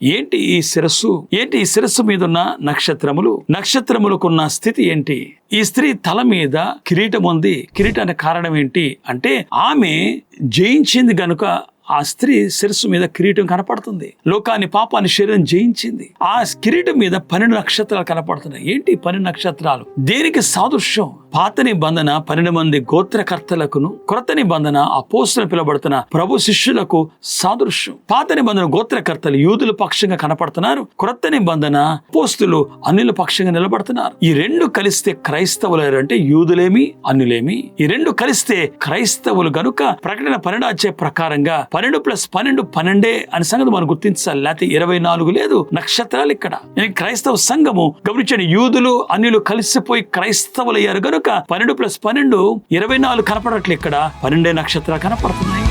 ఏంటి ఈ శిరస్సు? ఏంటి ఈ శిరస్సు మీద ఉన్న నక్షత్రములు? నక్షత్రములకున్న స్థితి ఏంటి? ఈ స్త్రీ తల మీద కిరీటం ఉంది. కిరీటానికి కారణం ఏంటి అంటే ఆమె జయించింది గనుక ఆ స్త్రీ శిరస్సు మీద కిరీటం కనపడుతుంది. లోకాన్ని, పాపాన్ని, శరీరం జయించింది. ఆ కిరీటం మీద 12 నక్షత్రాలు కనపడుతున్నాయి. ఏంటి 12 నక్షత్రాలు? దేనికి సాదృశ్యం? పాత నిబంధన 12 మంది గోత్రకర్తలకును, క్రొత్త నిబంధన అపోస్తలులు పిలువబడుతున్న ప్రభు శిష్యులకు సాదృశ్యం. పాత నిబంధన గోత్రకర్తలు యూదుల పక్షంగా కనపడుతున్నారు. క్రొత్త నిబంధన అపోస్తలులు అన్యుల పక్షంగా నిలబడుతున్నారు. ఈ రెండు కలిస్తే క్రైస్తవులు అంటే యూదులేమి అన్యులేమి. ఈ రెండు కలిస్తే క్రైస్తవులు గనుక ప్రకటన 12 అధ్యాయం ప్రకారంగా 12 + 12 12 అనే సంగతి మనం గుర్తించాలి. లేకపోతే 24 లేదు. నక్షత్రాలు ఇక్కడ. క్రైస్తవ సంఘము గమనించండి, యూదులు అన్యులు కలిసిపోయి క్రైస్తవులు అయ్యారు గనుక 12 + 12 24 కనపడట్లే. ఇక్కడ 12 నక్షత్రాలు కనపడుతున్నాయి.